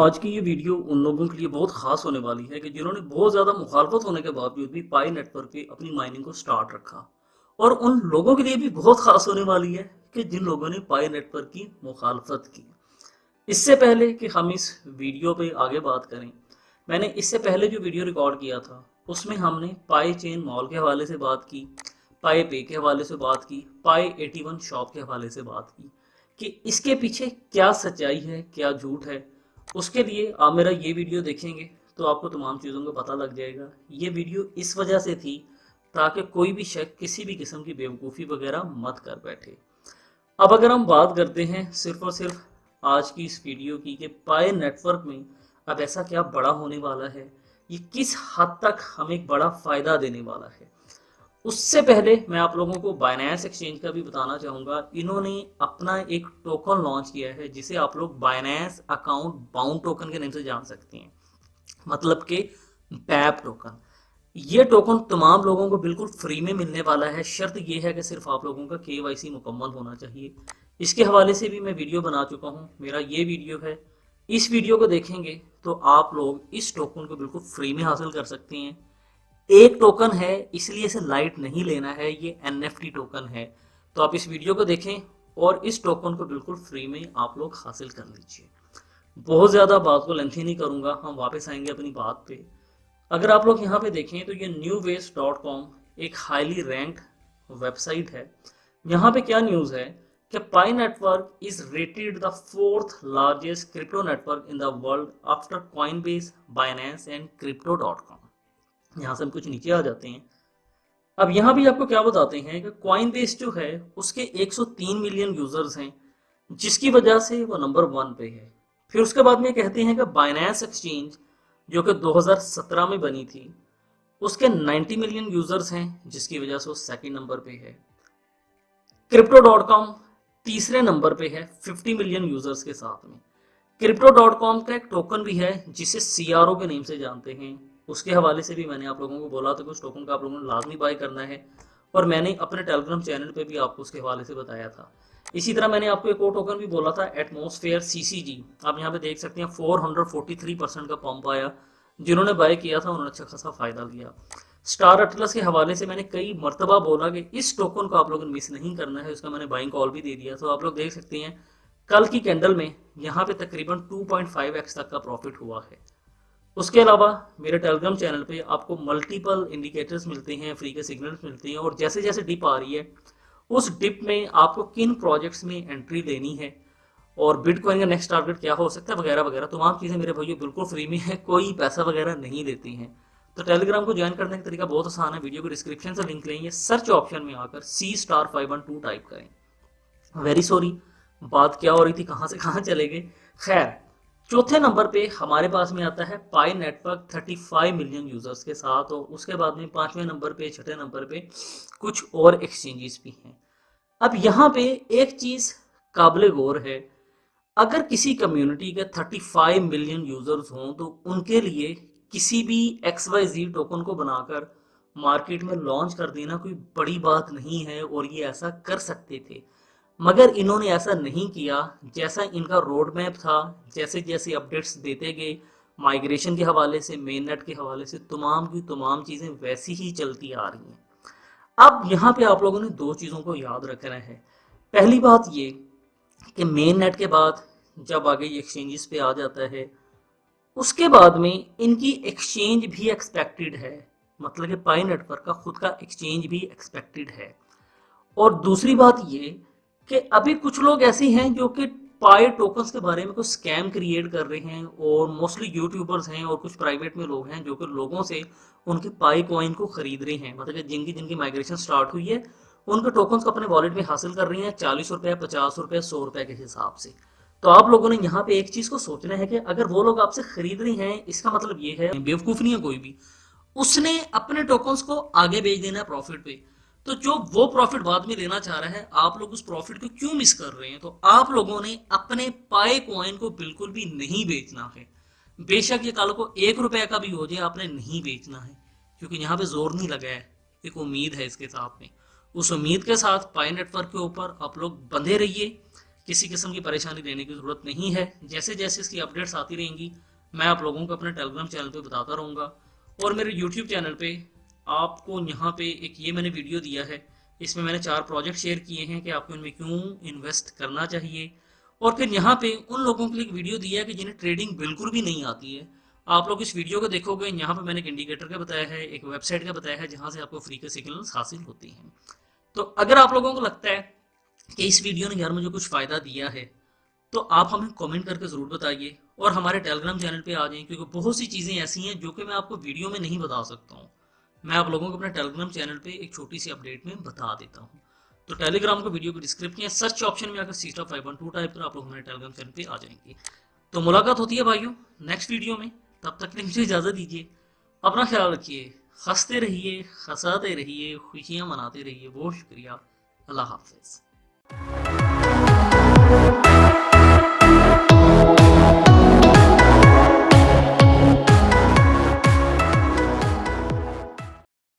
आज की ये वीडियो उन लोगों के लिए बहुत खास होने वाली है कि जिन्होंने बहुत ज़्यादा मुखालफत होने के बावजूद भी पाई नेटवर्क पे अपनी माइनिंग को स्टार्ट रखा। और उन लोगों के लिए भी बहुत खास होने वाली है कि जिन लोगों ने पाई नेटवर्क की मुखालफत की। इससे पहले कि हम इस वीडियो पे आगे बात करें, मैंने इससे पहले जो वीडियो रिकॉर्ड किया था उसमें हमने पाई चेन मॉल के हवाले से बात की, पाई पे के हवाले से बात की, पाई 81 शॉप के हवाले से बात की कि इसके पीछे क्या सच्चाई है, क्या झूठ है। उसके लिए आप मेरा ये वीडियो देखेंगे तो आपको तमाम चीज़ों का पता लग जाएगा। ये वीडियो इस वजह से थी ताकि कोई भी शख्स किसी भी किस्म की बेवकूफ़ी वगैरह मत कर बैठे। अब अगर हम बात करते हैं सिर्फ और सिर्फ आज की इस वीडियो की कि पाई नेटवर्क में अब ऐसा क्या बड़ा होने वाला है, ये किस हद तक हमें एक बड़ा फ़ायदा देने वाला है, उससे पहले मैं आप लोगों को बाइनेंस एक्सचेंज का भी बताना चाहूँगा। इन्होंने अपना एक टोकन लॉन्च किया है जिसे आप लोग बाइनेंस अकाउंट बाउंड टोकन के नाम से जान सकते हैं, मतलब कि बैप टोकन। ये टोकन तमाम लोगों को बिल्कुल फ्री में मिलने वाला है। शर्त ये है कि सिर्फ आप लोगों का केवाईसी मुकम्मल होना चाहिए। इसके हवाले से भी मैं वीडियो बना चुका हूँ, मेरा ये वीडियो है। इस वीडियो को देखेंगे तो आप लोग इस टोकन को बिल्कुल फ्री में हासिल कर सकते हैं। एक टोकन है इसलिए इसे लाइट नहीं लेना है, ये एनएफटी टोकन है। तो आप इस वीडियो को देखें और इस टोकन को बिल्कुल फ्री में आप लोग हासिल कर लीजिए। बहुत ज़्यादा बात को लेंथी नहीं करूंगा, हम वापस आएंगे अपनी बात पे। अगर आप लोग यहाँ पे देखें तो ये newways.com एक हाईली रैंक्ड वेबसाइट है। यहाँ पे क्या न्यूज़ है कि pi network is rated the fourth largest crypto network in the world after Coinbase, Binance and crypto.com। यहाँ से हम कुछ नीचे आ जाते हैं। अब यहाँ भी आपको क्या बताते हैं कि कॉइनबेस जो है उसके 103 मिलियन यूजर्स हैं, जिसकी वजह से वो नंबर 1 पे है। फिर उसके बाद में कहते हैं कि बाइनेंस एक्सचेंज जो कि 2017 में बनी थी उसके 90 मिलियन यूजर्स हैं, जिसकी वजह से वो सेकंड नंबर पे है। क्रिप्टो.com तीसरे नंबर पे है 50 मिलियन यूजर्स के साथ में। क्रिप्टो.com का एक टोकन भी है जिसे सीआरओ के नेम से जानते हैं। उसके हवाले से भी मैंने आप लोगों को बोला था कि उस टोकन का आप लोगों ने लाजमी बाय करना है, और मैंने अपने टेलीग्राम चैनल पे भी आपको उसके हवाले से बताया था। इसी तरह मैंने आपको एक और टोकन भी बोला था, एटमॉस्फेयर सीसीजी। आप यहाँ पे देख सकते हैं 443% का पंप आया। जिन्होंने बाय किया था उन्होंने अच्छा खासा फायदा लिया। स्टार अटलस के हवाले से मैंने कई मरतबा बोला कि इस टोकन को आप लोगों ने मिस नहीं करना है, उसका मैंने बाइंग कॉल भी दे दिया। तो आप लोग देख सकते हैं कल की कैंडल में यहाँ पे तकरीबन 2.5x तक का प्रॉफिट हुआ है। उसके अलावा मेरे टेलीग्राम चैनल पे आपको मल्टीपल इंडिकेटर्स मिलते हैं, फ्री के सिग्नल्स मिलते हैं, और जैसे जैसे डिप आ रही है उस डिप में आपको किन प्रोजेक्ट्स में एंट्री लेनी है और बिटकॉइन का नेक्स्ट टारगेट क्या हो सकता है वगैरह वगैरह तमाम चीज़ें मेरे भाइयों बिल्कुल फ्री में है, कोई पैसा वगैरह नहीं देती हैं। तो टेलीग्राम को ज्वाइन करने का तरीका बहुत आसान है, वीडियो को डिस्क्रिप्शन से लिंक लेंगे, सर्च ऑप्शन में आकर C*512 टाइप करें। वेरी सॉरी, बात क्या हो रही थी, कहाँ से कहाँ चले गए। खैर, चौथे नंबर पे हमारे पास में आता है पाई नेटवर्क 35 मिलियन यूजर्स के साथ, और उसके बाद में पांचवें नंबर पे, छठे नंबर पे कुछ और एक्सचेंजेस भी हैं। अब यहाँ पे एक चीज काबिले गौर है, अगर किसी कम्युनिटी के 35 मिलियन यूजर्स हों तो उनके लिए किसी भी XYZ टोकन को बनाकर मार्केट में लॉन्च कर देना कोई बड़ी बात नहीं है, और ये ऐसा कर सकते थे। मगर इन्होंने ऐसा नहीं किया। जैसा इनका रोड मैप था, जैसे जैसे अपडेट्स देते गए माइग्रेशन के हवाले से, मेन नेट के हवाले से, तमाम की तमाम चीज़ें वैसी ही चलती आ रही हैं। अब यहाँ पे आप लोगों ने दो चीज़ों को याद रखना है। पहली बात ये कि मेन नेट के बाद जब आगे ये एक्सचेंजेस पे आ जाता है, उसके बाद में इनकी एक्सचेंज भी एक्सपेक्टेड है, मतलब कि पाई नेटवर्क का खुद का एक्सचेंज भी एक्सपेक्टेड है। और दूसरी बात ये कि अभी कुछ लोग ऐसे हैं जो कि पाई टोकन्स के बारे में कुछ स्कैम क्रिएट कर रहे हैं, और मोस्टली यूट्यूबर्स हैं और कुछ प्राइवेट में लोग हैं जो कि लोगों से उनके पाई कॉइन को खरीद रहे हैं, मतलब कि जिनकी जिनकी माइग्रेशन स्टार्ट हुई है उनके टोकन्स को अपने वॉलेट में हासिल कर रहे हैं 40 रुपये, 50 रुपये, 100 रुपये के हिसाब से। तो आप लोगों ने यहाँ पे एक चीज को सोचना है कि अगर वो लोग आपसे खरीद रहे हैं, इसका मतलब ये है बेवकूफ नहीं है कोई भी, उसने अपने टोकन्स को आगे बेच देना है प्रॉफिट पे। तो जो वो प्रॉफिट बाद में लेना चाह रहा है, आप लोग उस प्रॉफिट को क्यों मिस कर रहे हैं। तो आप लोगों ने अपने पाए कॉइन को बिल्कुल भी नहीं बेचना है। बेशक ये कल को 1 रुपए का भी हो जाए, आपने नहीं बेचना है, क्योंकि यहाँ पे जोर नहीं लगा है, एक उम्मीद है इसके साथ में। उस उम्मीद के साथ पाई नेटवर्क के ऊपर आप लोग बंधे रहिए किसी किस्म की परेशानी लेने की ज़रूरत नहीं है। जैसे जैसे इसकी अपडेट्स आती रहेंगी मैं आप लोगों को अपने टेलीग्राम चैनल पे बताता रहूँगा, और मेरे यूट्यूब चैनल पे आपको यहाँ पे एक ये मैंने वीडियो दिया है, इसमें मैंने 4 प्रोजेक्ट शेयर किए हैं कि आपको इनमें क्यों इन्वेस्ट करना चाहिए। और फिर यहाँ पे उन लोगों के लिए एक वीडियो दिया है कि जिन्हें ट्रेडिंग बिल्कुल भी नहीं आती है। आप लोग इस वीडियो को देखोगे, यहाँ पे मैंने एक इंडिकेटर का बताया है, एक वेबसाइट का बताया है जहाँ से आपको फ्री के सिग्नल्स हासिल होती हैं। तो अगर आप लोगों को लगता है कि इस वीडियो ने यार मुझे कुछ फ़ायदा दिया है, तो आप हमें कमेंट करके ज़रूर बताइए और हमारे टेलीग्राम चैनल पे आ जाएं, क्योंकि बहुत सी चीज़ें ऐसी हैं जो कि मैं आपको वीडियो में नहीं बता सकता हूँ। मैं आप लोगों को अपने टेलीग्राम चैनल पे एक छोटी सी अपडेट में बता देता हूँ। तो टेलीग्राम को वीडियो की डिस्क्रिप्शन या सर्च ऑप्शन में आकर सीस्टा 512 टाइप कर आप लोग हमारे टेलीग्राम चैनल पे आ जाएंगे। तो मुलाकात होती है भाइयों नेक्स्ट वीडियो में, तब तक के लिए मुझे इजाज़त दीजिए। अपना ख्याल रखिए, हंसते रहिए, हंसाते रहिए, खुशियाँ मनाते रहिए। बहुत शुक्रिया। अल्लाह हाफिज़।